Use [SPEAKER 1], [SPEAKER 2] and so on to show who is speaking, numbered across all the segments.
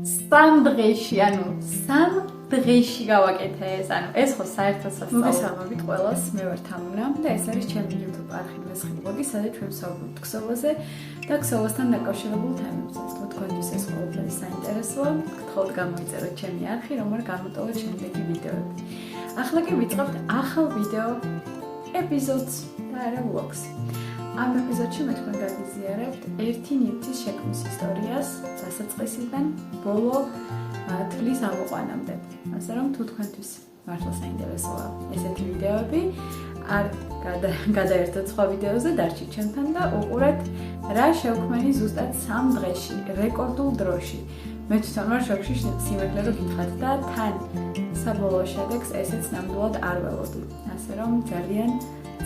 [SPEAKER 1] სამ დღეში, ანუ სამ დღეში გავაკეთე ეს, ანუ ეს ხო საერთოდ სასწაულო. მოგესალმებით ყველას, მე ვარ თამუნა და ეს არის ჩემი YouTube არხი მესხი ბლოგი, სადაც ჩვენ ვსაუბრობთ ქსოვაზე და ქსოვასთან დაკავშირებულ თემებზე. თქვენთვის ეს ყველაფერი საინტერესოა. გთხოვთ გამოიწეროთ ჩემი არხი, რომ არ გამოტოვოთ შემდეგი ვიდეოები. ახლა კი ვიწყებთ ახალ ვიდეო ეპიზოდს და არა vlogs. ამ ეპიზოდში მე თქვენ გაგიზიარებთ ერთი ნივთის შექმნის ისტორიას დასაწყისიდან ბოლო თვლის ამოყვანამდე. ასე რომ თუ თქვენთვის მართლა საინტერესოა ესეთი ვიდეოები, არ გადაერთოთ სხვა ვიდეოზე, დარჩით ჩემთან და უყურეთ რა შევქმენი ზუსტად 3 დღეში, რეკორდულ დროში. მე თვითონ ვარ შოქში სიმართლე რომ გითხრათ და თან საბოლოო შედეგს ესეც ნამდვილად არ ველოდი. ასე რომ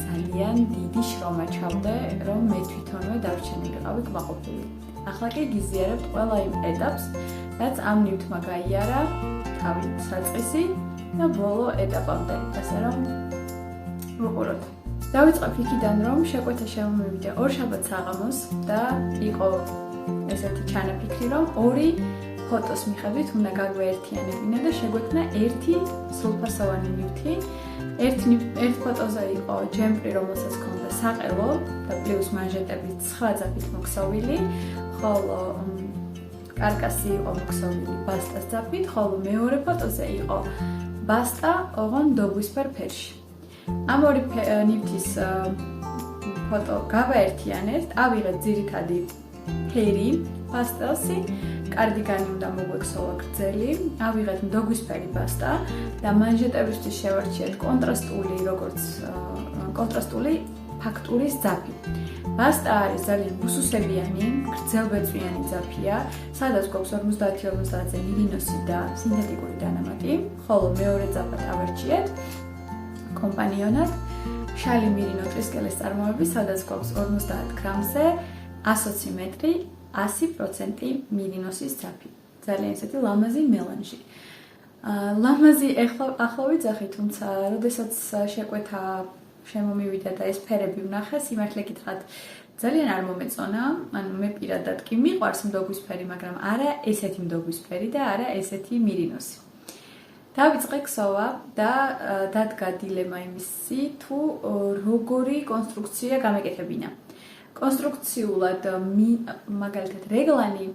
[SPEAKER 1] ძალიან დიდი შრომა ჩავდე, რომ მე თვითონვე დარჩენილი ვიყავი კმაყოფილი. ახლა კი გიზიარებთ ყველა იმ ეტაპს, რაც ამ ნივთმა გაიარა თავი საწყისი და ბოლო ეტაპამდე. ასე რომ ვუყუროთ. დავიწყებ იქიდან, რომ შეკვეთა შემომივიდა ორშაბათ საღამოს და იყო ესეთი ჩანაფიქრი, რომ ორი ფოტოს მიხედვით უნდა გაგვეერთიანებინა და შეგვექმნა ერთი სრულფასოვანი ნივთი. ერთ ფოტოზე იყო ჯემპრი, რომელსაც ჰქონდა საყელო და პლუს მანჟეტებით 9 ძაფით მოქსოვილი, ხოლო კარკასი იყო მოქსოვილი ბასტას ძაფით, ხოლო მეორე ფოტოზე იყო ბასტა ოღონ დოგვისფერ ფერში. ამ ორი ნივთის ფოტო გავაერთიანეთ, ავიღეთ ძირითადი ფერი, პასტელსი, კარდიგანი უნდა მოგვექსოლა გრძელი, ავიღეთ მდოგვისფერი ბასტა და მანჟეტებისთვის შევარჩიეთ კონტრასტული ფაქტურის ძაფი. ბასტა არის ძალიან უსუსებიანი, გრძელბეწვიანი ძაფია, სადაც გვაქვს 50-50-ზე მინინოსი და სინთეტიკური დანამატი, ხოლო მეორე ძაფად ავარჩიეთ კომპანიონად შალი მირინო ტრისკელის წარმოები, სადაც გვაქვს 50 გრამზე 120 მეტრი 100% მინინოსის ძაფი. ძალიან ესეთი ლამაზი მელანჟი. ლამაზი ახლა ვიძახი, თუმცა როდესაც შეკვეთა შემომივიდა და ეს ფერები ვნახე, სიმართლე გითხრათ, ძალიან არ მომეწონა. ანუ მე პირადად კი მიყვარს მდოგვისფერი, მაგრამ არა ესეთი მდოგვისფერი და არა ესეთი მინინოსი. დავიწყე ქსოვა და დადგა დილემა იმისი, თუ როგორი კონსტრუქცია გამეკეთებინა. კონსტრუქციულად მაგალითად რეგლანი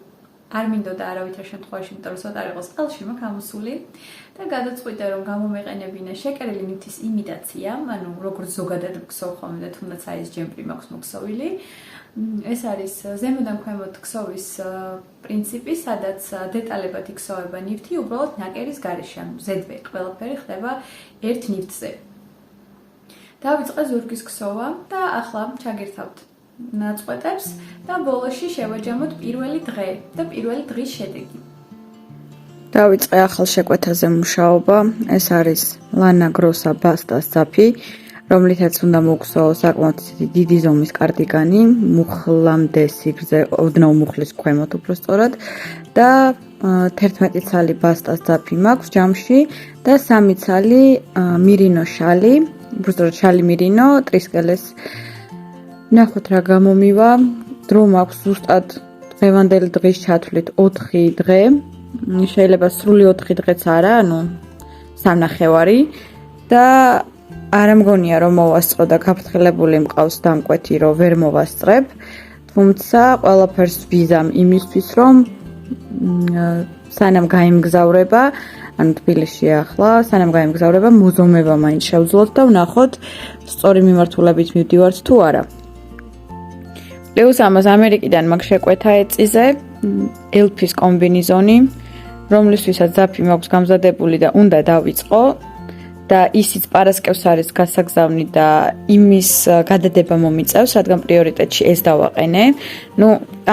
[SPEAKER 1] არ მინდოდა არავითარ შემთხვევაში, იმიტომ რომ ცოტა იყოს ყელში მაქვს ამოსული და გადაწყვიტე რომ გამომეყენებინა შეკერილი ნივთის იმიტაცია, ანუ როგორც ზოგადად ქსოვ ხოლმე და თუნდაც აი ეს ჯემპრი მაქვს მოქსოვილი. ეს არის ზემოდან ქვემოთ ქსოვის პრინციპი, სადაც დეტალებად იქსოვება ნივთი უბრალოდ ნაკერის გარეშე, ანუ ზედვე ყველაფერი ხდება ერთ ნივთზე. დავიწყე ზურგის ქსოვა და ახლა ჩაგირთავთ ნაწყვეტებს და ბოლოში შევაჯამოთ პირველი დღე და პირველი დღის შედეგი.
[SPEAKER 2] დავიწყე ახალ შეკვეთაზე მუშაობა. ეს არის ლანა გროსა ბასტას ძაფი, რომლითაც უნდა მოვგზავნო საკმაოდ დიდი ზომის კარდიგანი, მუხლამდე სიგრძე, ოდნავ მუხლის ქვემოთ უბრალოდ და 11 ცალი ბასტას ძაფი მაქვს ჯამში და 3 ცალი მირინო შალი, უბრალოდ შალი მირინო ტრისკელეს. ნახოთ რა გამომივა, დრო მაქვს ზუსტად დღევანდელი დღის ჩათვლით 4 დღე, შეიძლება სრული 4 დღეც არა, ანუ 3.5 და არ მგონია რომ მოვასწრო და გაფრთხილებული მყავს დამკვეთი, რომ ვერ მოვასწრებ, თუმცა ყველაფერს ვიზამ იმისთვის, რომ სანამ გაიმგზავრება, ანუ თბილისში ახლა, სანამ გაიმგზავრება, მოზომება მაინც შევძლოთ და ვნახოთ სწორი მიმართულებით მივდივართ თუ არა. პლუს ამას ამერიკიდან მაქვს შეკვეთა ეწიზე, ელფის კომბინიზონი, რომლისთვისაც ძაფი მაქვს გამზადებული და უნდა დავიწყო და ისიც პარასკევს არის გასაგზავნი და იმის გადადება მომიწევს, რადგან პრიორიტეტში ეს დავაყენე.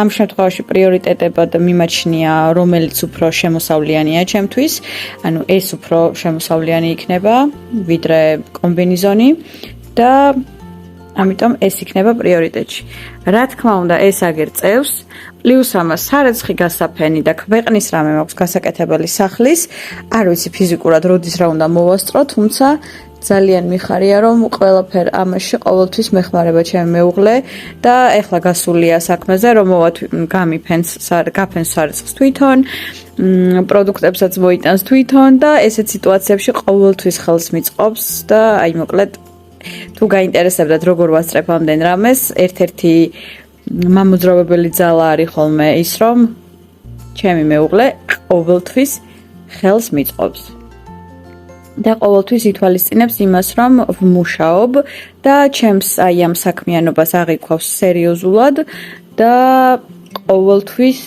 [SPEAKER 2] ამ შემთხვევაში პრიორიტეტებად მიმაჩნია, რომელიც უფრო შემოსავლიანია ჩემთვის, ანუ ეს უფრო შემოსავლიანი იქნება, ვიდრე კომბინიზონი და ამიტომ ეს იქნება პრიორიტეტში. რა თქმა უნდა, ეს აგერ წევს, პლუს ამას სარეცხი გასაფენი და ქვეყნის რამე მაქვს გასაკეთებელი სახლის, არ ვიცი ფიზიკურად როდის რა უნდა მოვასწრო, თუმცა ძალიან მიხარია, რომ ყველაფერ ამაში ყოველთვის მეხმარება ჩემი მეუღლე და ეხლა გასულია საქმეზე, რომ გამიფენს გაფენს სარეცხს თვითონ, პროდუქტებსაც მოიტანს თვითონ და ესეთ სიტუაციებში ყოველთვის ხელს მიწყობს და აი მოკლედ თუ გაინტერესებდათ როგორ ვასწრებ ამდენ რამეს, ერთ-ერთი მამოძრავებელი ძალა არის ხოლმე ის, რომ ჩემი მეუღლე ყოველთვის ხელს მიწყობს. და ყოველთვის ითვალისწინებს იმას, რომ ვმუშაობ და ჩემს აი ამ საქმიანობას აღიქვავს სერიოზულად და ყოველთვის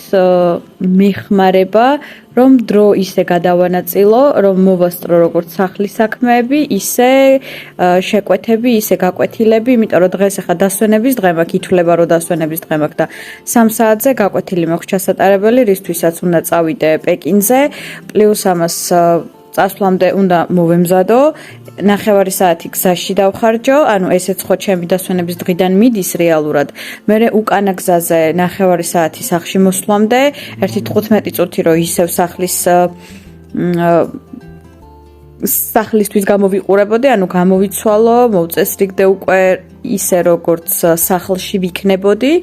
[SPEAKER 2] მეხმარება, რომ დრო ისე გადავანაწილო, რომ მოვასწრო როგორც სახლის საქმეები, ისე შეკვეთები, ისე გაკვეთილები, იმიტომ რომ დღეს ახლა დასვენების დღე მაქვს, ითვლება რომ დასვენების დღე მაქვს და 3 საათზე გაკვეთილი მაქვს ჩასატარებელი, რისთვისაც უნდა წავიდე პეკინზე, პლუს ამას წასვლამდე უნდა მოვემზადო, 9 საათი გზაში დავხარჯო, ანუ ესეც ხო ჩემი დასვენების დღიდან მიდის რეალურად. მერე უკანა გზაზე 9 საათი სახლში მოსვლამდე, 1-15 წუთი რომ ისევ სახლისთვის გამოვიყურებოდი, ანუ გამოვიცვალო, მოვწესრიგდე უკვე ისე როგორც სახლში ვიქნებოდი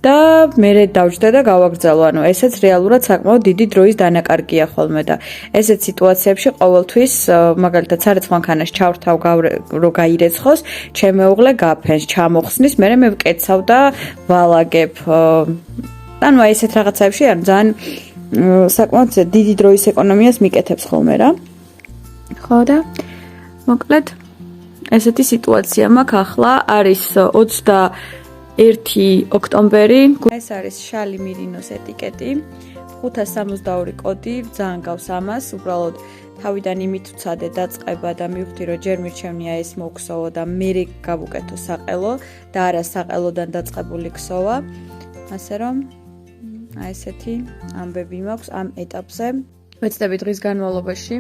[SPEAKER 2] და მერე დავჯდე და გავაგრძელო. ანუ ესეც რეალურად საკმაოდ დიდი დროის დანაკარგია ხოლმე და ესეთ სიტუაციებში ყოველთვის მაგალითად სარეცხ მანქანაში ჩავრთავ რომ გაირეცხოს, ჩემი მეუღლე გაფენს, ჩამოხსნის, მერე მე ვკეცავ და ვალაგებ. ანუ ესეთ რაღაცებში ან ძალიან საკმაოდ დიდი დროის ეკონომიას მიკეთებს ხოლმე რა. ხო და მოკლედ ესეთი სიტუაცია მაქვს ახლა არის 21 ოქტომბერი. ეს არის შალი მირინოს ეტიკეტი. 562 კოდი, ძალიან გავს ამას, უბრალოდ თავიდან იმით ვცადე დაწყება და მივხვდი რომ ჯერ მირჩევნია ეს მოგქსოვო და მერე გავუკეთო საყელო და არა საყელოდან დაწყებული ქსოვა. ასე რომ აი ესეთი ამბები მაქვს ამ ეტაპზე. ვეცდები დღის განმავლობაში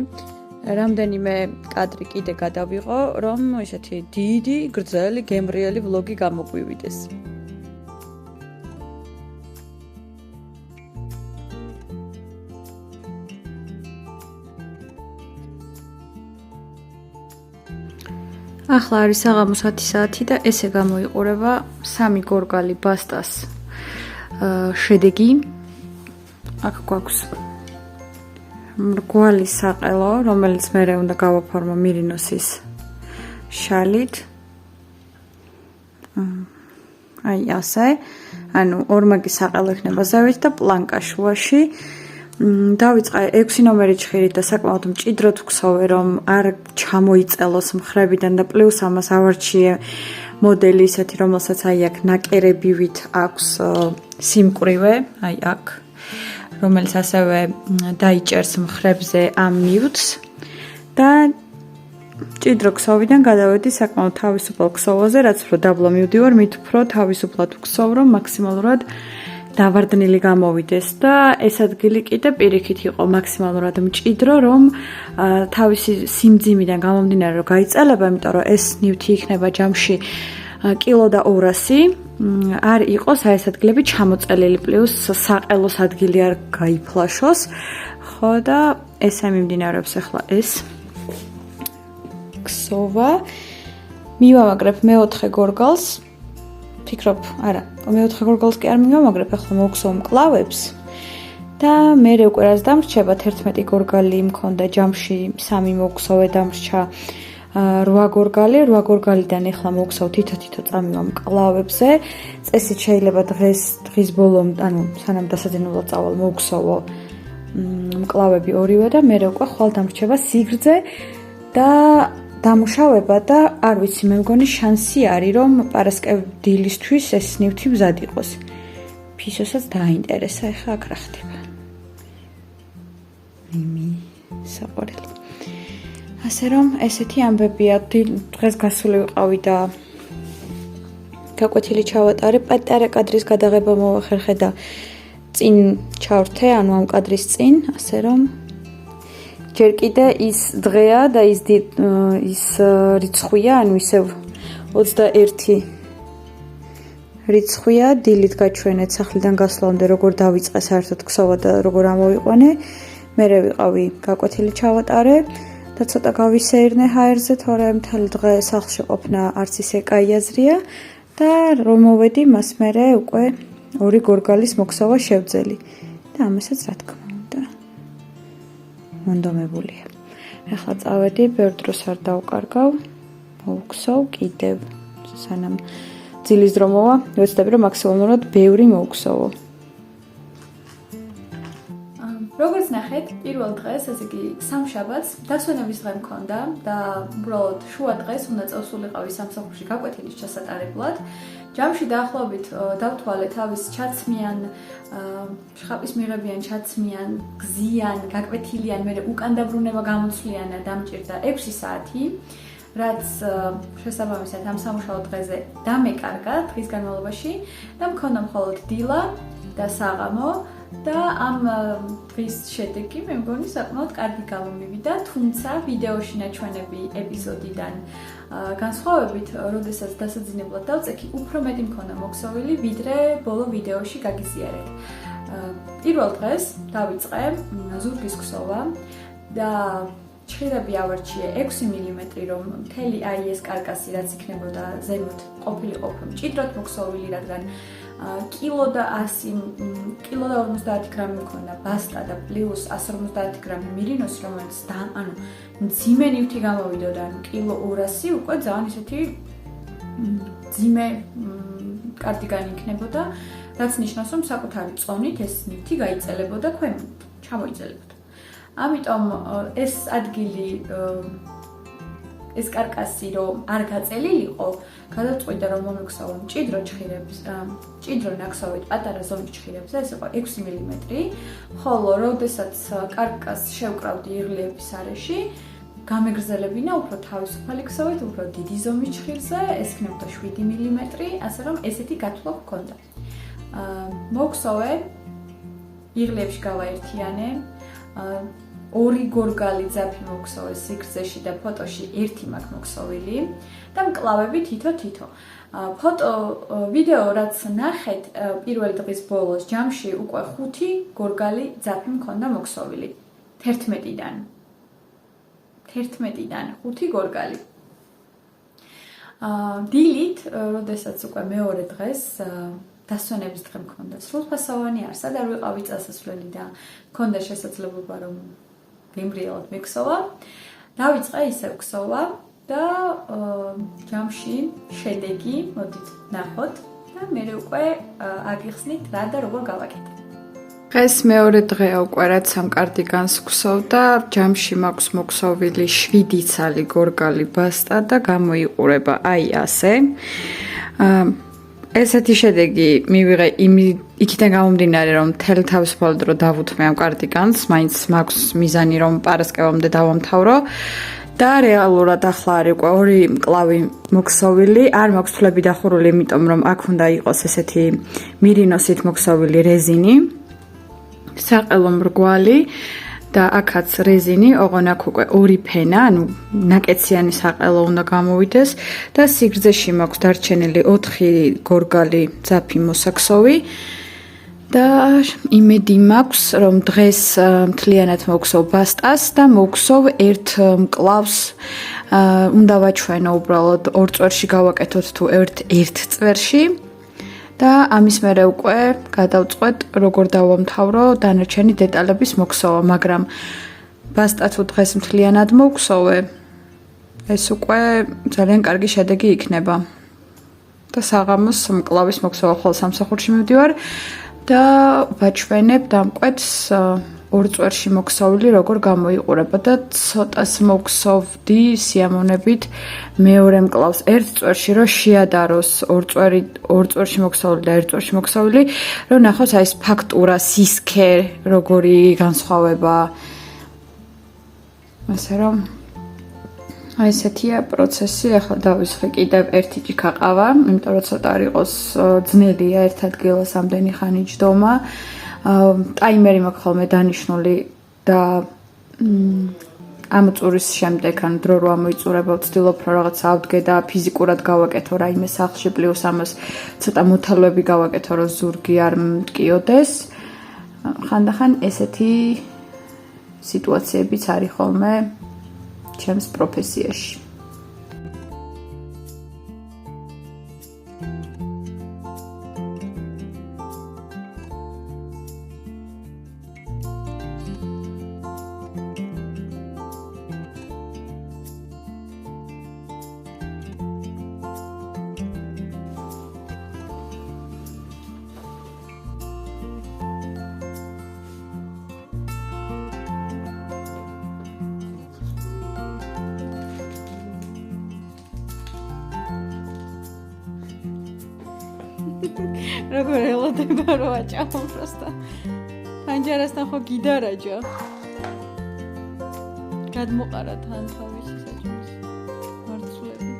[SPEAKER 2] რამდენიმე კადრი კიდე გადავიღო, რომ ესეთი დიდი, გრძელი, გემრიელი ვლოგი გამოგვივიდეს. ახლა არის საღამოს 10 საათი და ესე გამოიყურება 3 გორგალი ბასტას შედეგი. აქ გვაქვს მრგვალი საყელო, რომელიც მერე უნდა გავაფორმო მირინოსის შალით. აი ასე, ანუ ორმაგი საყელო იქნება ზევით და პლანკა შუაში. დავიწყე 6 ნომერი ჩხირით და საკმაოდ მჭიდროდ ვქსოვე, რომ არ ჩამოიწელოს მხრებიდან და პლუს ამას ავარჩიე მოდელი ისეთი, რომელსაც აი აქ ნაკერებივით აქვს სიმკვრივე, აი აქ, რომელიც ასევე დაიჭერს მხრებზე ამ ნივთს და მჭიდრო ქსოვიდან გადავედი საკმაოდ თავისუფალ ქსოვაზე, რაც უფრო დაბლა მივდივარ, მით უფრო თავისუფლად ვქსოვ, რომ მაქსიმალურად დავარდნილი გამოვიდეს და ეს ადგილი კიდე პირიქით იყო მაქსიმალურად მჭიდრო, რომ თავისი სიმძიმიდან გამომდინარე რომ გაიწელება, იმიტომ რომ ეს ნივთი იქნება ჯამში კილო და 200, არ იყოს აი ეს ადგილები ჩამოწელილი, პლუს საყელოს ადგილი არ გაიფლაშოს. ხო და ესე მიმდინარეობს ახლა ეს ქსოვა. მივამაგრებ მეოთხე გორგალს. ფიქრობ, არა, მეოთხე გორგალს კი არ მივამაგრებ, ახლა მოვქსოვ მკლავებს და მერე უკვე რაც დამრჩება 11 გორგალი მქონდა ჯამში, 3 მოვქსოვე დამრჩა 8 გორგალი, 8 გორგალიდან ახლა მოვქსოვ თითო-თითო წამივა მკლავებზე. წესით შეიძლება დღის ბოლომდე, ანუ სანამ დასაძინებლად წავალ მოვქსოვო მკლავები ორივე და მერე უკვე ხვალ დამრჩება სიგრძე და დამუშავება და არ ვიცი, მე მგონი შანსი არის, რომ პარასკევდილისთვის ეს ნივთი მზად იყოს. ფისოსაც დაინტერესა, ეხლა აქ რა ხდება. საყვარელი. ასე რომ, ესეთი ამბებია, დღეს გასული ვიყავი და გაკვეთილი ჩავატარე, პატარა კადრის გადაღება მოვახერხე და წინ ჩავრთე, ანუ ამ კადრის წინ, ასე რომ ჯერ კიდე ის დღეა და ის რიცხვია, ანუ ისევ 21 რიცხვია, დილით გაჩვენეთ სახლიდან გასვლამდე როგორ დავიწყე საერთოდ ქსოვა და როგორ ამოვიყვანე. მერე ვიყავი გაკვეთილი ჩავატარე და ცოტა გავისეირნე ჰაერზე, თორე მთელი დღე სახლში ყოფნა არც ისე კაი აზრია და რომ მოვედი, მას მერე უკვე 2 გორგალის მოქსოვა შევძელი. და ამასაც რა თქმა უნდა მონდომებულია. ახლა წავედი, ბევრ დროს არ დავკარგავ, მოვუქსოვ კიდევ, სანამ ძილის დრო მოვა, ვეცდები რომ მაქსიმალურად ბევრი მოვუქსოვო.
[SPEAKER 1] როგორც ნახეთ, პირველ დღეს, ესე იგი, სამშაბათს დასვენების დღე მქონდა და უბრალოდ შუა დღეს უნდა წავსულიყავი სამსახურში გაკვეთილის ჩასატარებლად. ჯამში დაახლოებით დავთვალე თავის ჩაცმიან, შხაპის მიღებიან, ჩაცმიან, გზიან, გაკვეთილიან, მერე უკან დაბრუნება გამოცვლიან და დამჭირდა 6 საათი, რაც შესაბამისად ამ სამუშაო დღეზე დამეკარგა დღის განმავლობაში და მქონდა მხოლოდ დილა და საღამო. და ამ დღის შედეგი მე მგონი საკმაოდ კარგი გამომივიდა, თუმცა ვიდეოში ნაჩვენები ეპიზოდიდან განსხვავებით, როდესაც დასაძინებლად დავწექი, უფრო მეტი მქონდა მოქსოვილი, ვიდრე ბოლო ვიდეოში გაგიზიარეთ. პირველ დღეს დავიწყე ზურგის ქსოვა და ჩხირები ავარჩიე 6 მმ, რომ მთელი აი ეს კარკასი რაც იქნებოდა ზემოთ ყოფილიყო მჭიდროდ მოქსოვილი, რადგან კილო და 50 გრამი მქონდა ბასტა და პლუს 150 გრამი მირინოსი, რომელიც ანუ მძიმე ნივთი გამოვიდოდა, ანუ კილო 200 უკვე ძალიან ისეთი მძიმე კარტიგანი იქნებოდა, რაც ნიშნავს, რომ საკუთარი წონით ეს ნივთი გაიწელებოდა ქვემოთ, ჩამოიწელებოდა. ამიტომ ეს ადგილი ეს კარკასი რომ არ გაწელილიყო, გადავწყვიტე რომ მომექსოვო მჭიდრო ჩხირებს, მჭიდრო ნაქსოვით პატარა ზომის ჩხირებს, ეს იყო 6 მმ, ხოლო როდესაც კარკასს შევკრავდი იღლიების არეში, გამეგრძელებინა უფრო თავისუფალი ქსოვით, უფრო დიდი ზომის ჩხირზე, ეს იქნებოდა 7 მმ, ასე რომ ესეთი გათვლა ჰქონდა. მოვქსოვე, იღლიებში გავაერთიანე, 2 გორგალი ძაფი მოვქსოვე სიგრძეში და ფოტოში 1 მაქვს მოქსოვილი და მკლავები თითო-თითო. ვიდეო რაც ნახეთ პირველი დღის ბოლოს ჯამში უკვე 5 გორგალი ძაფი მქონდა მოქსოვილი 11-დან. 11-დან 5 გორგალი. დილით, როდესაც უკვე მეორე დღეს დასვენების დღე მქონდა სრულფასოვანი, არსად არ ვიყავი წასასვლელი და მქონდა შესაძლებლობა რომ გემრიელად მექსოვა. დავიწყე ისევ ქსოვა და ჯამში შედეგი, მოდით ნახოთ და მე უკვე აგიხსნით რა და როგორ გავაკეთე.
[SPEAKER 2] დღეს მეორე დღეა უკვე რაც ამ კარტიგანს ვქსოვდა, ჯამში მაქვს მოქსოვილი 7 ცალი გორგალი ბასტა და გამოიყურება აი ასე. ესეთი შედეგი მივიღე იქიდან გამომდინარე, რომ მთელი თავისუფალ დრო დავუთმე ამ კარტიგანს, მაინც მაქვს მიზანი რომ პარასკევამდე დავამთავრო და რეალურად ახლა არის უკვე 2 მკლავი მოქსოვილი, არ მაქვს თვლები დახურული, იმიტომ რომ აქ უნდა იყოს ესეთი მირინოსით მოქსოვილი რეზინი, საყელო მრგვალი და აქაც რეზინი, ოღონ აქ უკვე 2 ფენა, ანუ ნაკეციანი საყელო უნდა გამოვიდეს და სიგრძეში მაქვს დარჩენილი 4 გორგალი ძაფი მოსაქსოვი და იმედი მაქვს, რომ დღეს მთლიანად მოვქსოვ ბასტას და მოვქსოვ 1 მკლავს, უნდა ვაჩვენო უბრალოდ 2 წვერში გავაკეთოთ თუ 1 წვერში. და ამის მერე უკვე გადავწყვეტ როგორ დავამთავრო დანარჩენი დეტალების მოქსოვა, მაგრამ ბასტა თუ დღეს მთლიანად მოვქსოვე, ეს უკვე ძალიან კარგი შედეგი იქნება. და საღამოს მკლავის მოქსოვა ხოლმე სამსახურში მივდივარ და ვაჩვენებ დამკვეთს 2 წვერში მოქსოვილი როგორ გამოიყურება და ცოტას მოვქსოვდი სიამოვნებით მეორე მკლავს 1 წვერში, რომ შეადაროს 2 წვერში მოქსოვილი და 1 წვერში მოქსოვილი, რომ ნახოს აი ეს ფაქტურა, სისქე, როგორი განსხვავება. ასე რომ აი ესეთია პროცესი, ახლა დავისხე კიდევ 1 ჭიქა ყავა, იმიტომ რომ ცოტა არ იყოს ძნელია ერთ ადგილას ამდენი ხანი ჯდომა. ტაიმერი მაქვს ხოლმე დანიშნული და
[SPEAKER 1] ამ წურის შემდეგ ან დრო რო ამოიწურება ვცდილობ რომ რაღაცა ავდგე და ფიზიკურად გავაკეთო რაიმე სახლში პლუს ამას ცოტა მოთალვები გავაკეთო რომ ზურგი არ მტკიოდეს ხანდახან ესეთი სიტუაციებიც არის ხოლმე ჩემს პროფესიაში როგორ ელოდება რო აჭამო просто პანჯარასთან ხო გიდარაჯა გადმოყარა თან თავისი საჭმის მარცვლები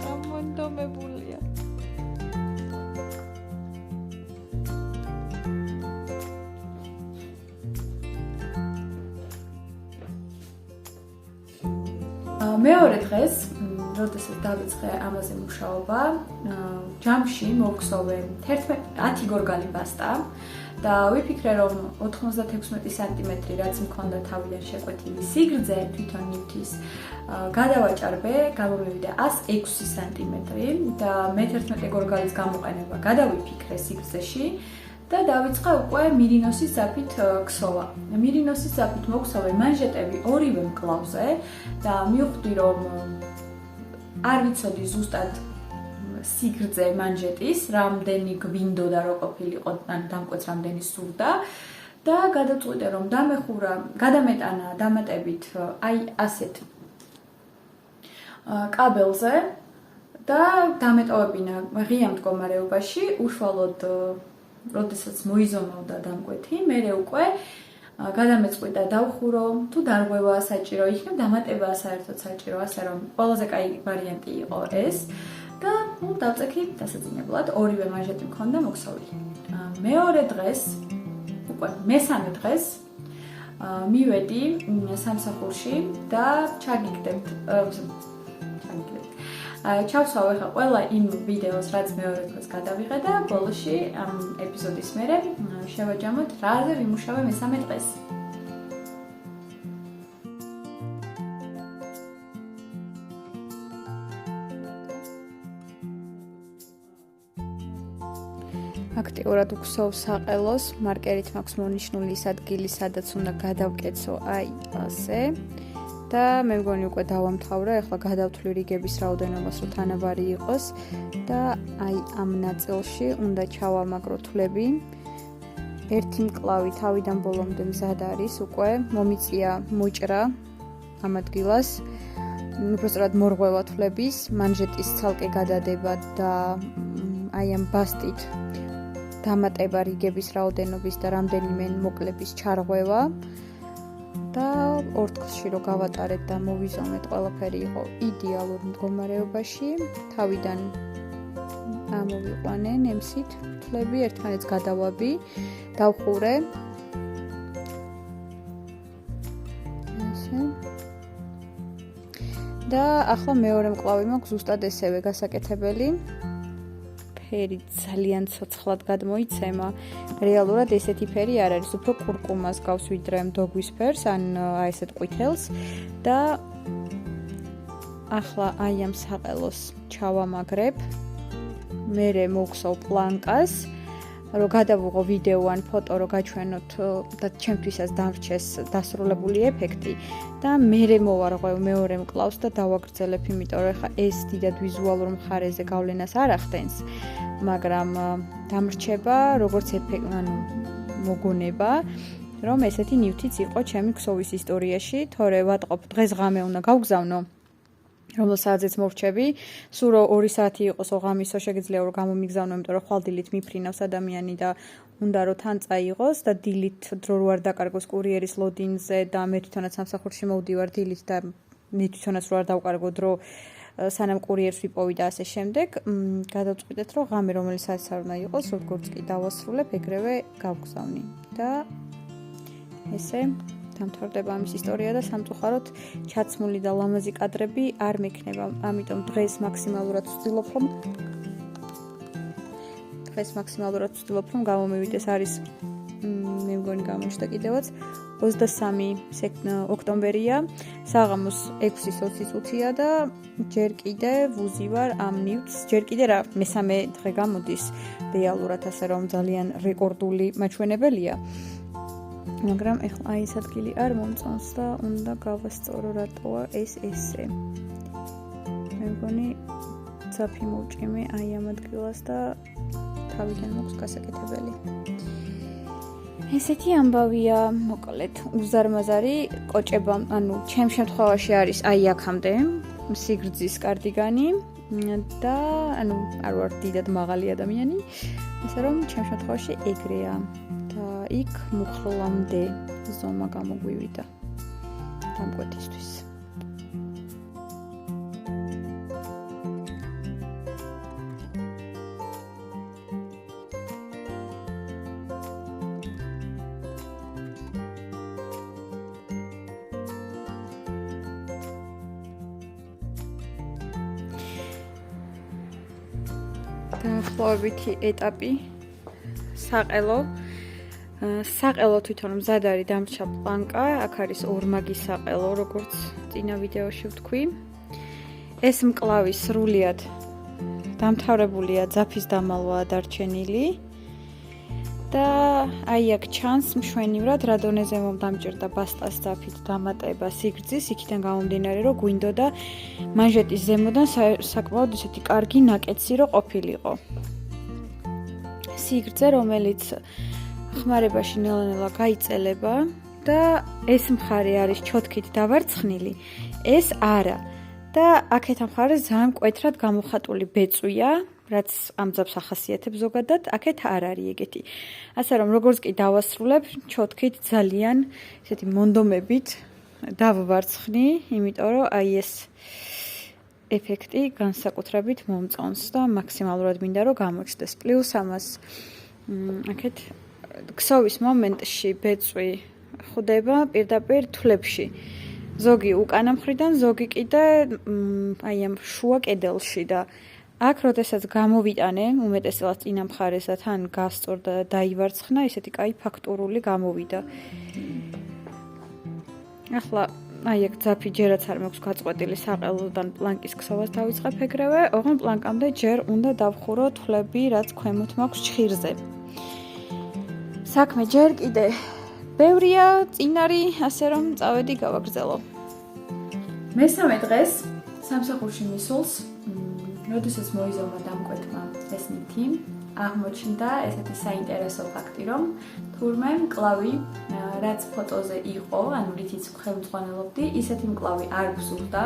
[SPEAKER 1] გამონდომებულია მეორე დღეს როდესაც დავიწყე ამაზე მუშაობა, ჯამში მოვხსოვე 10 გორგალი პასტა და ვიფიქრე რომ 96 სანტიმეტრი რაც მქონდა თავიდან შეკვეთილი სიგრძე თვითონ ნივთის გადავაჭარბე, გამომივიდა 106 სანტიმეტრი და მე-11 გორგალის გამოყენება გადავიფიქრე სიგრძეში და დავიწყე უკვე მირინოსის ზაფით ქსოვა. მირინოსის ზაფით მოვხსოვე მანჟეტები ორივე მკლავზე და მივხვდი რომ არ ვიცოდი ზუსტად სიგრძე მანჟეტის, რამდენი გვინდოდა რო ყოფილიყო, ან დამკვეთს რამდენი სურდა და გადავწყვიტე რომ დამეხურა, გადამეტანა დამატებით აი ასეთ კაბელზე და დამეტოვებინა ღია მდგომარეობაში, უშუალოდ როდესაც მოიზომავდა დამკვეთი, მერე უკვე გადამეწყვიტა დავხურო, თუ დარღვევა საჭირო იქნება, დამატება საერთოდ საჭირო, ასე რომ ყველაზე კაი ვარიანტი იყო ეს და დავწექი დასაძინებლად, ორივე მანჟეტი მქონდა მოქსოვილი. მეორე დღეს, უკვე მესამე დღეს მივედი სამსახურში და ჩავსვავ ახლა ყველა იმ ვიდეოს, რაც მეორე დღეს გადავიღე და ბოლოში ამ ეპიზოდის მერე შევაჯამოთ რაზე ვიმუშავე მესამე დღეს. აქტიურად უქსოვ საყელოს, მარკერით მაქვს მონიშნული ის ადგილი, სადაც უნდა გადავკეცო აი ასე. და მე მგონი უკვე დავამთავრე, ახლა გადავთვლი რიგების რაოდენობას, რომ თანაბარი იყოს და აი ამ ნაწილში უნდა ჩავამაგრო თვლები. ერთი მკლავი თავიდან ბოლომდე მზად არის, უკვე მომიწია მოჭრა ამ ადგილას. უბრალოდ მორღვევა თვლების, მანჟეტის ცალკე გადადება და აი ამ ბასტით დამატება რიგების რაოდენობის და რამდენიმე მოკლების ჩარღვევა. და ორთქლში რო გავატარეთ და მოვიზომეთ, ყველაფერი იყო იდეალურ მდგომარეობაში. თავიდან ამოვიყვანე ნემსით თვლები, ერთმანეთს გადავაბი, დავხურე. ასე. და ახლა მეორე მკლავი მაქვს ზუსტად ესევე გასაკეთებელი. ფერი ძალიან ცოცხლად გადმოიცემა. რეალურად ესეთი ფერი არ არის, უფრო კურკუმას გავს ვიდრე მდოგვის ფერს, ან ესეთ ყვითელს და ახლა აი ამ საყელოს ჩავამაგრებ. მერე მოვხსოვ პლანკას, რომ გადავიღო ვიდეო ან ფოტო, რომ გაჩვენოთ და ჩემთვისაც დამრჩეს დასრულებული ეფექტი და მერე მოვარღვევ მეორე მკლავს და დავაგრძელებ, იმიტომ რომ ეხა ეს დიდად ვიზუალურ მხარეზე გავლენას არ ახდენს, მაგრამ დამრჩება როგორც მოგონება, რომ ესეთი ნივთიც იყო ჩემი ქსოვის ისტორიაში, თორე ვატყობ დღეს ღამე უნდა გავგზავნო. რომელსაც მოვრჩები, სულ 2 საათი იყოს ოღამისო, შეგიძლია რომ გამომიგზავნო, იმიტომ რომ ხვალ დილით მიფრინავს ადამიანი და უნდა რომ თან წაიღოს და დილით დრო რო არ დაკარგოს კურიერის ლოდინზე და მე თვითონაც სამსახურში მოვდივარ დილით და მე თვითონაც რო არ დავკარგო დრო სანამ კურიერს ვიპოვი და ასე შემდეგ, გადავწყვიტეთ რომ ღამე რომელი საათს არ უნდა იყოს, როგორც კი დავასრულებ, ეგრევე გავგზავნი და ესე
[SPEAKER 2] დამთავრდება ამის ისტორია და სამწუხაროდ ჩაცმული და ლამაზი კადრები არ მექნება. ამიტომ დღეს მაქსიმალურად ვცდილობ რომ გამომივიდეს. არის მე მგონი გამოჩნდა კიდევაც 23 ოქტომბერია, საღამოს 6:20 წუთია და ჯერ კიდე ვუზი ვარ ამ ნივთს. ჯერ კიდე რა მესამე დღე გამოდის რეალურად, ასე რომ ძალიან რეკორდული მაჩვენებელია. მაგრამ ეხლა აი ეს ადგილი არ მომწონს და უნდა გავასწორო რატოა ეს ესე. მე მგონი ძაფი მოვჭიმე აი ამ ადგილას და თავიდან მოქვს გასაკეთებელი. ესეთი ამბავია, მოკლედ, უზარმაზარი კოჭება, ანუ ჩემ შემთხვევაში არის აი აქამდე სიგრძის კარდიგანი და ანუ არ ვარ დიდად მაღალი ადამიანი, ასე რომ ჩემ შემთხვევაში ეგრეა და იქ მუხლამდე ზომა გამოგვივიდა დამკვეთისთვის. დაახლოებითი ეტაპი საყელო თვითონ მზად არის დამრჩა პლანკა, აქ არის ორმაგი საყელო, როგორც წინა ვიდეოში ვთქვი. ეს მკლავი სრულიად დამთავრებულია, ძაფის დამალვა დარჩენილი და აი აქ ჩანს მშვენივრად რა დონეზე მომდამჭირდა ბასტას ძაფით დამატება სიგრძის, იქიდან გამომდინარე, რომ გვინდოდა მანჟეტის ზემოდან საკმაოდ ისეთი კარგი ნაკეცი რო ყოფილიყო. სიგრძე, რომელიც ხმარებაში ნელა-ნელა გაიწელება და ეს მხარე არის ჩოთქით დავარცხნილი, ეს არა. და აქეთ მხარეს ძალიან მკვეთრად გამოხატული ბეწვია, რაც ამ ძაფს ახასიათებს ზოგადად, აქეთ არ არის ეგეთი. ასე რომ როგორც კი დავასრულებ, ჩოთქით ძალიან ესეთი მონდომებით დავვარცხნი, იმიტომ რომ აი ეს ეფექტი განსაკუთრებით მომწონს და მაქსიმალურად მინდა რომ გამოჩნდეს. პლუს ამას აქეთ ქსოვის მომენტში ბეწვი ხვდება პირდაპირ თვლებში. ზოგი უკანა მხრიდან, ზოგი კიდე აი ამ შუა კედელში და აქ როდესაც გამოვიტანე, უმეტესად წინა მხარეს და თან გასწორდა და დაივარცხნა, ესეთი კაი ფაქტურული გამოვიდა. ახლა აი აქ ძაფი ჯერაც არ მაქვს გაწყვეტილი საყელოდან პლანკის ქსოვას დავიწყებ ეგრევე, ოღონდ პლანკამდე ჯერ უნდა დავხურო თვლები, რაც ქვემოთ მაქვს ჩხირზე. საქმე ჯერ კიდე ბევრია, წინ არის, ასე რომ წავედი გავაგრძელო.
[SPEAKER 1] მესამე დღეს სამსახურში მისულს, როდესაც მოიზომა დამკვეთმა ეს ნივთი, აღმოჩნდა ესეთი საინტერესო ფაქტი, რომ თურმე მკლავი, რაც ფოტოზე იყო, ანუ რითიც ხელმძღვანელობდი, ისეთი მკლავი არ გსურდა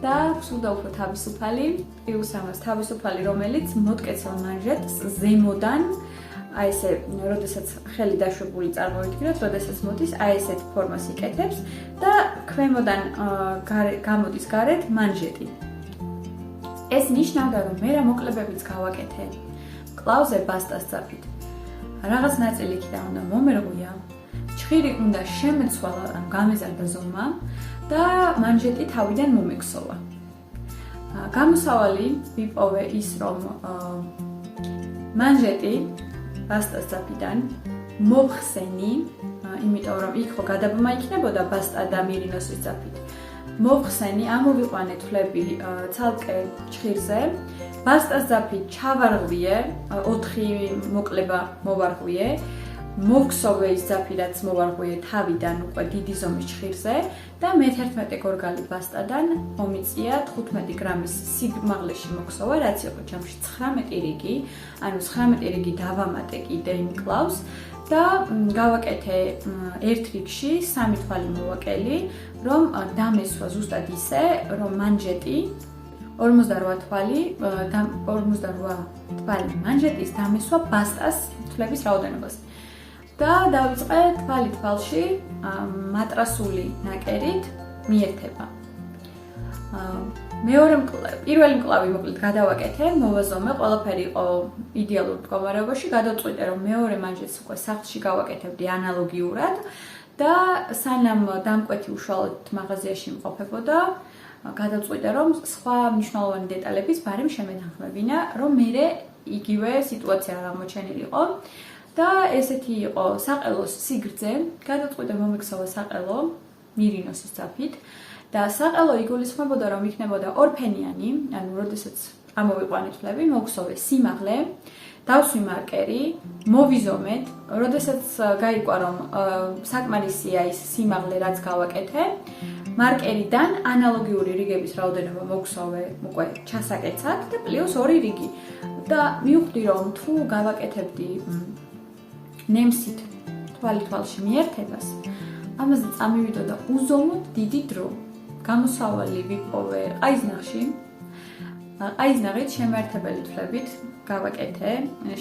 [SPEAKER 1] და გსურდა უფრო თავისუფალი, პლუს ამას თავისუფალი, რომელიც მოტკეცილ მანჟეტს ზემოდან აი ესე, როდესაც ხელი დაშვებული წარმოვიდგინოთ, როდესაც მოდის აი ესეთ ფორმას იკეთებს და ქვემოდან გამოდის გარეთ მანჟეტი. ეს ნიშნავდა, რომ მე რა მოკლებებიც გავაკეთე მკლავზე ბასტას ძაფით. რაღაც ნაწილი იქიდან უნდა მომერღვია, ჩხირი უნდა შემეცვალა, ან გამეზარდა ზომა და მანჟეტი თავიდან მომექსოვა. გამოსავალი ვიპოვე ის, რომ მანჟეტი ბასტას ძაფიდან მოვხსენი, იმიტომ რომ იქ ხო გადაბმა იქნებოდა ბასტა და მირინოსის ძაფით. მოვხსენი, ამოვიყვანე თვლები ცალკე ჩხირზე, ბასტას ძაფით ჩავარღვიე, 4 მოკლება მოვარღვიე, მოვქსოვე ის ძაფი, რაც მოვარღვიე თავიდან უკვე დიდი ზომის ჩხირზე და მე-11 გორგალი ბასტადან მომიწია 15 გრამის სიგმაღლეში მოქსოვა, რაც იყო ჯამში 19 რიგი, ანუ 19 რიგი დავამატე კიდე იმ მკლავს და გავაკეთე ერთ რიგში 3 თვალი მოვაკელი, რომ დამესვა ზუსტად ისე, რომ მანჟეტი 48 თვალი მანჟეტის დამესვა ბასტას თვლების რაოდენობას. და დავიწყე თვალში მატრასული ნაკერით მიერთება. პირველი მკლავი მოკლედ გადავაკეთე, მოვაზომე, ყველაფერი იყო идеალურ მდგომარეობაში, გადავწყვიტე რომ მეორე მანჟეტს უკვე სახლში გავაკეთებდი ანალოგიურად და სანამ დამკვეთი უშუალოდ მაღაზიაში იმყოფებოდა, გადაწყვიტა რომ სხვა მნიშვნელოვანი დეტალების ბარემ შემეთანხმებინა, რომ მე იგივე სიტუაცია არ აღმოჩენილიყო და ესეთი იყო საყელოს სიგრძე, გადაწყვიტა მომექსოვა საყელო მირინოსის ძაფით და საყელო იგულისხმებოდა რომ იქნებოდა ორფენიანი, ანუ როდესაც ამოვიყვანეთ ფლები, მოვქსოვე სიმაღლე, დავსვი მარკერი, მოვიზომეთ, როდესაც გაიგვა რომ საკმარისია ის სიმაღლე რაც გავაკეთე, მარკერიდან ანალოგიური რიგების რაოდენობა მოვქსოვე უკვე ჩასაკეცად და პლუს 2 რიგი. და მივხვდი რომ თუ გავაკეთებდი ნემსით თვალი-თვალში მიერთებას, ამაზე წამივიდოდა უზომოდ დიდი დრო. გამოსავალი ვიპოვე ყაიზნახში. ყაიზნაღით შემაერთებელი თვლებით გავაკეთე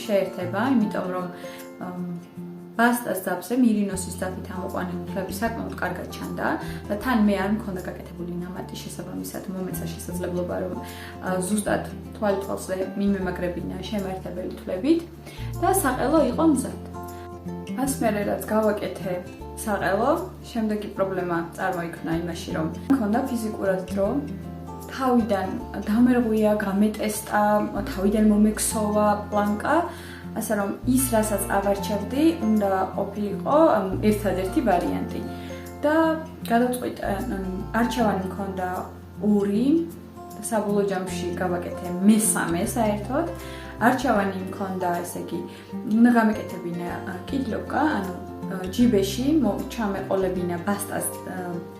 [SPEAKER 1] შეერთება, იმიტომ რომ ბასტას ძაფზე მირინოსის ძაფით ამოყვანილი თვლები საკმაოდ კარგად ჩანდა და თან მე არ მქონდა გაკეთებული ნამატი შესაბამისად მომეცა შესაძლებლობა რომ ზუსტად თვალ-თვალზე მიმემაგრებინა შემაერთებელი თვლებით და საყელო იყო მზად. მას მერე რაც გავაკეთე საყელო, შემდეგი პრობლემა წარმოიქმნა იმაში რომ მქონდა ფიზიკურად დრო, თავიდან დამერღვია, გამეტესტა, თავიდან მომექსოვა პლანკა, ასე რომ ის რასაც ავარჩევდი, უნდა ყოფილიყო ერთადერთი ვარიანტი. და გადაწყვიტე, არჩევანი მქონდა 2 და საბოლოო ჯამში გავაკეთე მესამე საერთოდ. არჩევანი მქონდა, ესე იგი, უნდა გამეკეთებინა კიდლოკა, ანუ ჯიბეში ჩამეყოლებინა ბასტას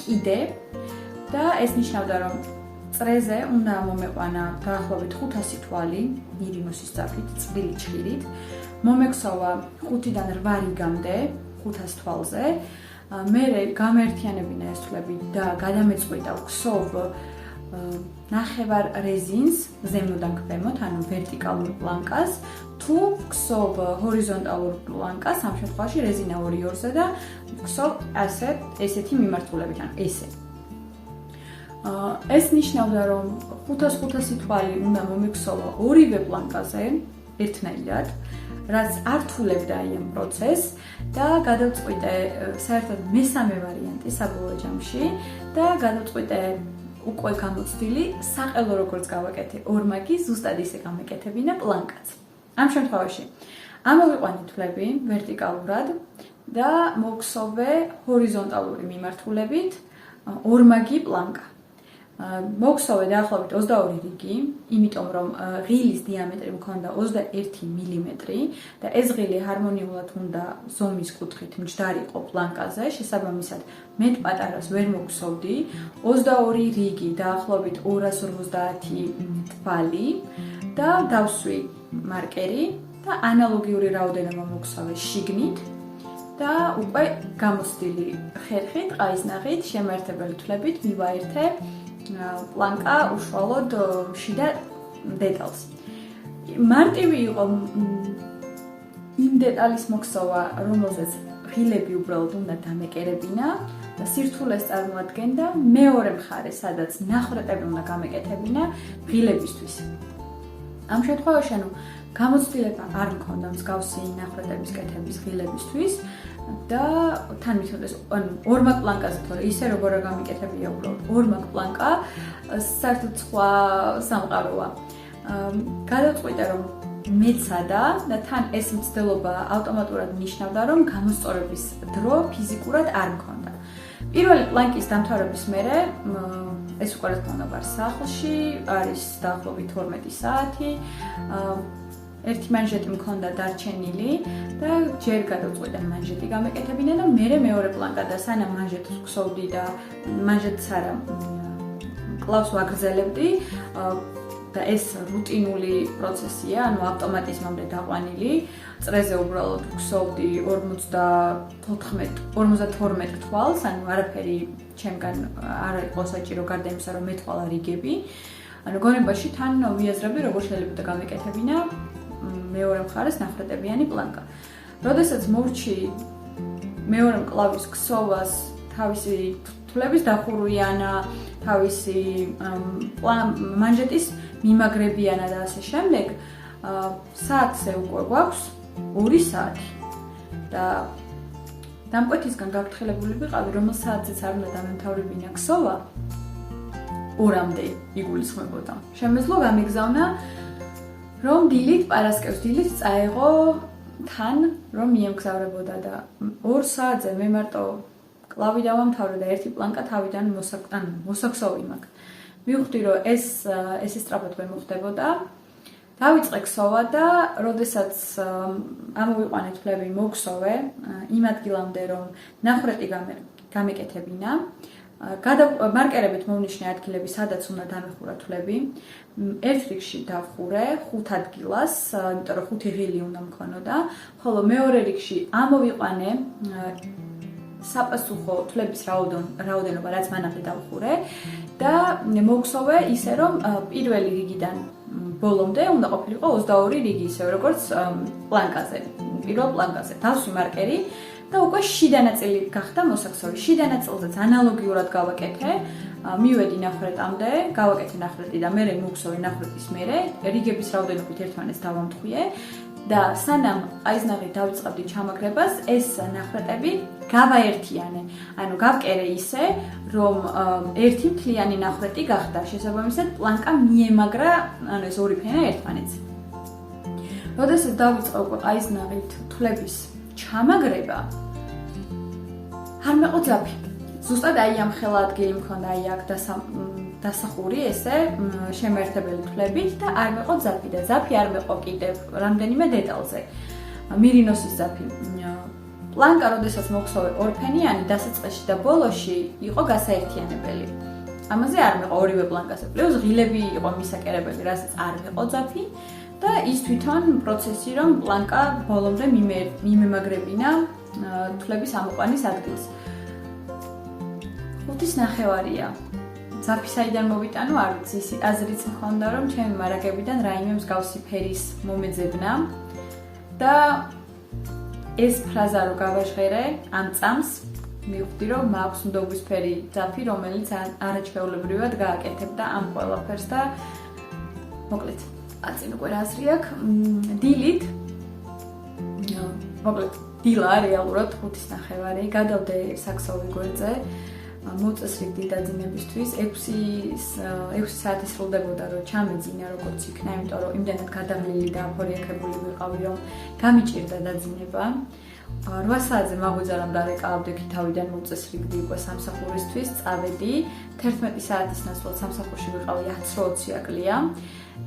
[SPEAKER 1] კიდე და ეს ნიშნავდა რომ წრეზე უნდა მომეყვანა დაახლოებით 500 თვალი მირინოსის ძაფით, წვრილი ჩხირით, მომექსოვა 5-დან 8 რიგამდე 500 თვალზე, მე გამეერთიანებინა ეს თვლები და გადამეწყვიტა ვქსოვ ნახევარ რეზინს ზემოდან ქვემოთ, ანუ ვერტიკალურ პლანკას, თუ ვქსოვ ჰორიზონტალურ პლანკას, ამ შემთხვევაში რეზინა 2-2-ზე და ვქსოვ ესეთი მიმართულებით, ანუ ესე. ეს ნიშნავდა რომ 500 თვალი უნდა მომექსოვა ორივე პლანკაზე ერთნაირად, რაც ართულებდა ამ პროცესს და გადავწყვიტე საერთოდ მესამე ვარიანტი საბოლოო ჯამში და გადავწყვიტე უკვე გამოცდილი საყელო როგორც გავაკეთე ორმაგი, ზუსტად ისე გამეკეთებინა პლანკაც. ამ შემთხვევაში ამოვიყვანე თვლები ვერტიკალურად და მოვქსოვე ჰორიზონტალური მიმართულებით ორმაგი პლანკა. მოვქსოვე დაახლოებით 22 რიგი, იმიტომ რომ ღილის დიამეტრი მქონდა 21 მმ და ეს ღილი ჰარმონიულად უნდა ზომის კუთხით მჯდარი იყო პლანკაზე, შესაბამისად მეტ პატარას ვერ მოვქსოვდი, 22 რიგი დაახლოებით 250 თვალი და დავსვი მარკერი და ანალოგიური რაოდენობა მოვქსოვე შიგნით და უკვე გამოცდილი ხერხით, ყაიზნაღით, შემაერთებელი თვლებით მივაერთე პლანკა უშუალოდ შიდა დეტალს. მარტივი იყო იმ დეტალის მოქსოვა, რომელზეც ღილები უბრალოდ უნდა დამეკერებინა და სირთულეს წარმოადგენდა მეორე მხარე, სადაც ნახრეტები უნდა გამეკეთებინა ღილებისთვის. ამ შემთხვევაში ანუ გამოცდილება არ მქონდა მსგავსი ნახრეტების კეთების ღილებისთვის და თან მithundes ანუ ორმაგ პლანკაზე თორე ისე როგორ გამიკეთებია უბრალოდ ორმაგ პლანკა საერთოდ სხვა სამყაროა. გადავწყვიტე რომ მეცადა და თან ეს მცდელობა ავტომატურად ნიშნავდა რომ გამოსწორების დრო ფიზიკურად არ მქონდა. პირველი პლანკის დამთავრების მერე ეს უკვე რა თქმა უნდა ვარ სახლში, არის დაახლოებით 12 საათი. ერთი მანჟეტი მქონდა დარჩენილი და ჯერ გადავწყვიტე მანჟეტი გამეკეთებინა და მერე მეორე პლანკა და სანამ მანჟეტს ვქსოვდი და მანჟეტს არა კლავს ვაგრძელებდი და ეს რუტინული პროცესია, ანუ ავტომატიზმამდე დაყვანილი. წრეზე უბრალოდ ვქსოვდი 52 თვალს, ანუ არაფერი ჩემგან არ იყო საჭირო გარდა იმისა, რომ მეთვალა რიგები. ანუ გონებაში თან ვიაზრებდი, როგორ შეიძლება გამეკეთებინა მეორე მხარეს ნახრეტებიანი პლანკა. როდესაც მოვრჩი მეორე მკლავის ქსოვას, თავისი თვლების დახურვიანა, თავისი მანჟეტის მიმაგრებიანა და ასე შემდეგ, საათზე უკვე გვაქვს 2 საათი. დამკვეთისგან გაფრთხილებული ვიყავი, რომელ საათზეც არ უნდა დამემთავრებინა ქსოვა, 2-მდე იგულისხმებოდა. შემეძლო გამიგზავნა, რომ დილით პარასკევს დილით წაეღო თან, რომ მიემგზავრებოდა და 2 საათზე მე მარტო კლავი დავამთავრე და ერთი პლანკა თავიდან მოსაქსოვი მაქვს. მივხვდი, რომ ეს სწრაფად ვერ მოხდებოდა. დავიწყე ქსოვა და როდესაც ამოვიყვანე თვლები მოგსოვე იმ ადგილამდე, რომ ნახრეტი გამეკეთებინა. მარკერებით მოვნიშნე ადგილები, სადაც უნდა დამეხურა თვლები. ერთ რიგში დავხურე 5 ადგილას, იმიტომ რომ 5 ღილი უნდა მქონოდა, ხოლო მეორე რიგში ამოვიყვანე საპასუხო თვლების რაოდენობა, რაც მანამდე დავხურე და მოგსოვე ისე, რომ პირველი რიგიდან ბოლომდე უნდა ყოფილიყო 22 რიგი, ისე როგორც პლანკაზე, პირველ პლანკაზე. დავსვი მარკერი და უკვე შიდა ნაწილი გახდა მოსაქსოვი. შიდა ნაწილზეც ანალოგიურად გავაკეთე, მივედი ნახრეტამდე, გავაკეთე ნახრეტი და მერე მოვსოვე ნახრეტის მერე, რიგების რაოდენობით ერთმანეთს დავამთხვიე და სანამ ყაიზნაღით დავიწყებდი ჩამაგრებას, ეს ნახრეტები გავაერთიანე. ანუ გავკერე ისე, რომ ერთი მთლიანი ნახრეტი გახდა. შესაბამისად, პლანკა მიემაგრა, ანუ ეს ორი ფენა ერთმანეთს. როდესაც დავიწყე უკვე ყაიზნაღით თვლების ჩამაგრება, არ მეყო ძაფი. ზუსტად აი ამ ხელა ადგილი მქონდა აი აქ დასახური ესე შემერთებელი თვლებით და არ მეყო ძაფი და ძაფი არ მეყო კიდევ რამდენიმე დეტალზე. მირინოსის ძაფი. პლანკა, როდესაც მოგსოვე ორფენიანი დასაწყისში და ბოლოში იყო გასაერთიანებელი. ამაზე არ მეყო ორივე პლანკაზე. პლუს ღილები იყო მისაკერებელი, რასაც არ მეყო ძაფი და ის თვითონ პროცესი, რომ პლანკა ბოლომდე მიმემაგრებინა თვლების ამოყვანის ადგილს. 5.5-ია. ძაფი საიდან მოვიტანო, არ ვიცი, ისი აზრიც მქონდა, რომ ჩემი მარაგებიდან რაიმე მსგავსი ფერის მომეძებნა და ეს ფრაზა რო გავაჟღერე ამ წამს, მივხვდი, რომ მაქვს მდოგვისფერი ძაფი, რომელიც არაჩვეულებრივად გააკეთებდა ამ ყველაფერს და მოკლედ, აწინ უკვე რა აზრი აქვს, დილით, მოკლედ, დილა რეალურად 5.5 გადავდე საქსოვი გვერდზე, მოწესრიგდი დაძინებისთვის 6 საათი სრულდებოდა, რომ ჩამეძინა როგორც იქნა, იმიტომ რომ იმდენად გადაღლილი და აფორიაქებული ვიყავი, რომ გამიჭირდა დაძინება. 8 საათზე მაგვიძარა და რეკავდი თავიდან მოწესრიგდი უკვე სამსახურისთვის, წავედი 11 საათის ნაცვლად სამსახურში ვიყავი 10-20 აკლია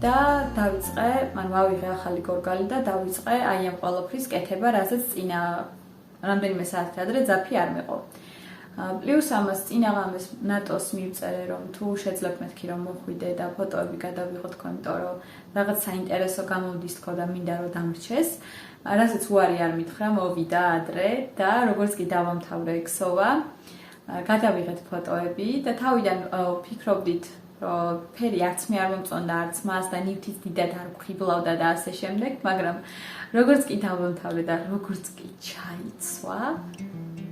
[SPEAKER 1] და დავიწყე, ვავიღე ახალი გორგალი და დავიწყე აი ამ ყველაფრის კეთება, რასაც წინა რამდენიმე საათი ადრე ძაფი არ მეყო. პლუს ამას წინაღამეს ნატოს მივწერე, რომ თუ შეძლებთ მეთქი რომ მოხვიდე და ფოტოები გადავიღოთ თქო, იმიტომ რომ რაღაც საინტერესო გამოვდის თქო და მინდა რომ დამრჩეს. რასაც უარი არ მითხრა, მოვიდა ადრე და როგორც კი დავამთავრე ქსოვა, გადავიღეთ ფოტოები და თავიდან ვფიქრობდით, რომ ფერი არც მე არ მომწონდა, არც მას და ნივთიც დიდად არ გვხიბლავდა და ასე შემდეგ, მაგრამ როგორც კი დავამთავრე და როგორც კი ჩაიცვა,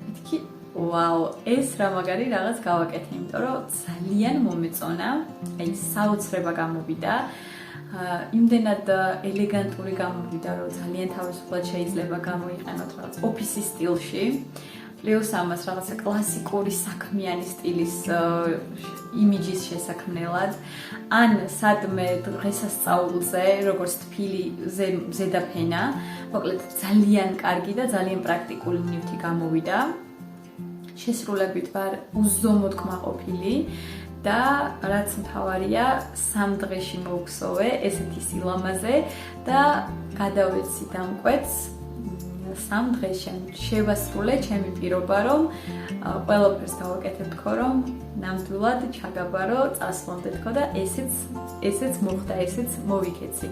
[SPEAKER 1] მეთქი ვაუ, ეს რა მაგარი რაღაც გავაკეთე, იმიტომ რომ ძალიან მომეწონა, აი საოცრება გამოვიდა. იმდენად ელეგანტური გამოვიდა, რომ ძალიან თავისუფლად შეიძლება გამოიყენოთ რაღაც ოფისის სტილში. პლუს ამას რაღაცა კლასიკური საქმიანი სტილის იმიჯის შესაქმნელად. ან სადმე დღესასწაულზე, როგორც თბილი ზედაფენა, მოკლედ ძალიან კარგი და ძალიან პრაქტიკული ნივთი გამოვიდა. შესრულებით ვარ უზომოდ კმაყოფილი და რაც მთავარია, 3 დღეში მოვქსოვე ესეთი სილამაზე და გადავეცი დამკვეთს 3 დღეში შევასრულე ჩემი პირობა, რომ ყველაფერს გავაკეთებ თქო, რომ ნამდვილად ჩაგაბარო, წასვლამდე თქო და ესეც მოხდა, ესეც მოვიქეცი.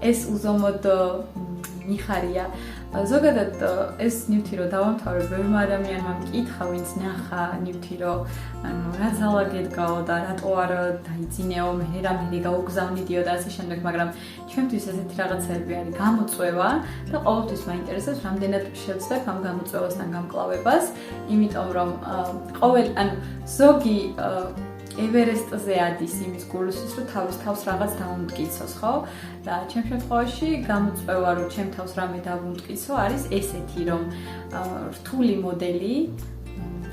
[SPEAKER 1] ეს უზომოდ მიხარია. ზოგადად ეს ნივთი რო დავამთავრე, ბევრმა ადამიანმა მკითხა, ვინც ნახა ნივთი რო, ანუ რა ძალა გედგაო და რატო არ დაიძინეო, მე რამე გაუგზავნიდიო და ასე შემდეგ, მაგრამ ჩვენთვის ესეთი რაღაცები არის გამოწვევა და ყოველთვის მაინტერესებს, რამდენად შევძლებ ამ გამოწვევასთან გამკლავებას, იმიტომ რომ ზოგი ევერესტზე ადის იმის გულისთვის, რომ თავის თავს რაღაც დაუმტკიცოს, ხო? და ჩემ შემთხვევაში გამოწვევა, რომ ჩემ თავს რამე დავუმტკიცო, არის ესეთი, რომ რთული მოდელი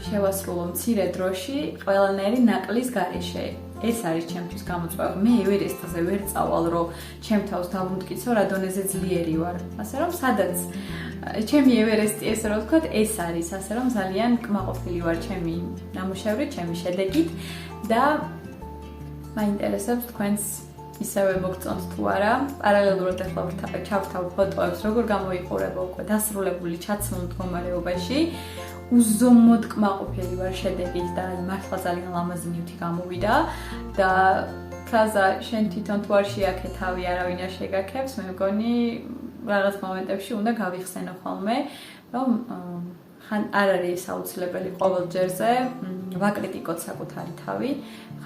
[SPEAKER 1] შევასრულო მცირე დროში ყველანაირი ნაკლის გარეშე. ეს არის ჩემთვის გამოწვევა. მე ევერესტზე ვერ წავალ, რომ ჩემ თავს დავუმტკიცო, რა დონეზე ძლიერი ვარ. ასე რომ სადაც ჩემი ევერესტი, ესე რომ ვთქვათ, ეს არის, ასე რომ ძალიან კმაყოფილი ვარ ჩემი ნამუშევრით, ჩემი შედეგით და მაინტერესებს თქვენს ისევე მოგწონთ თუ არა. პარალელურად ახლა ჩავთავ ფოტოებს, როგორ გამოიყურება უკვე დასრულებული ჩაცმულ მდგომარეობაში. უზომოდ კმაყოფილი ვარ შედეგით და მართლა ძალიან ლამაზი ნივთი გამოვიდა და ფრაზა შენ თვითონ თუ არ შეაქე თავი არავინ არ შეგაქებს, მე მგონი რაღაც მომენტებში უნდა გავიხსენო ხოლმე, რომ ხან არ არის აუცილებელი ყოველ ჯერზე ვაკრიტიკოთ საკუთარი თავი,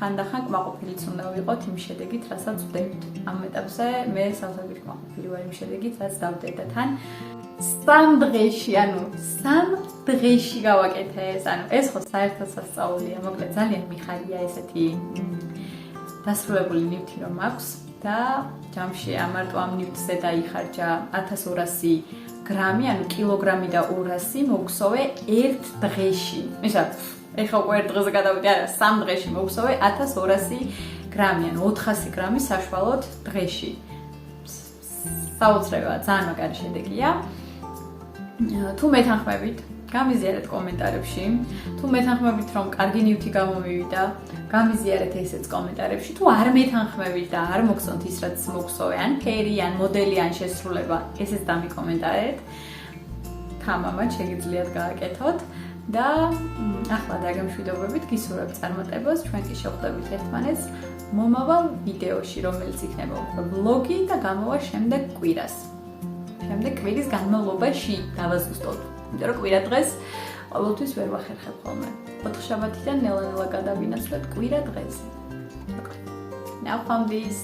[SPEAKER 1] ხანდახან კმაყოფილიც უნდა ვიყოთ იმ შედეგით, რასაც ვდებით. ამ ეტაპზე მე სავსებით კმაყოფილი ვარ იმ შედეგით, რაც დავდეთ და თან 3 დღეში, ანუ 3 დღეში გავაკეთე ეს, ანუ ეს ხო საერთოდ სასწაულია, მოკლედ ძალიან მიხარია ესეთი დასრულებული ნივთი რომ აქვს და ჯამში ამარტო ამ ნივთზე დაიხარჯა 1200 გრამი, ანუ კილოგრამი და 200 მოგხსოვე 1 დღეში. ისა, ეხლა უკვე 1 დღეზე გადავიდე, არა, 3 დღეში მოგხსოვე 1200 გრამი, ანუ 400 გრამი საშუალოდ დღეში. საოცრებაა, ძალიან მაგარი შედეგია. თუ მეთანხმებით, გამიზიარეთ კომენტარებში. თუ მეთანხმებით, რომ კარგი ნივთი გამომივიდა, გამიზიარეთ ესეც კომენტარებში. თუ არ მეთანხმებით და არ მოგწონთ ის, რაც მოგხსოვე, ან ფერი, ან მოდელი, ან შესრულება, ესეც დამიკომენტარეთ. თამამად შეგიძლიათ გააკეთოთ და ახლა დაგემშვიდობებით, გისურვებთ წარმატებას, ჩვენ კი შევხვდებით ერთმანეთს მომავალ ვიდეოში, რომელიც იქნება უკვე ვლოგი და გამოვა შემდეგ კვირას. შემდეგ კვირის განმავლობაში დავაზუსტოთ. იმიტომ რომ კვირა დღეს ყოველთვის ვერ ვახერხებ ხოლმე. 4 შაბათიდან ნელა-ნელა გადავინაცვლებ კვირა დღეს. ნახვამდის.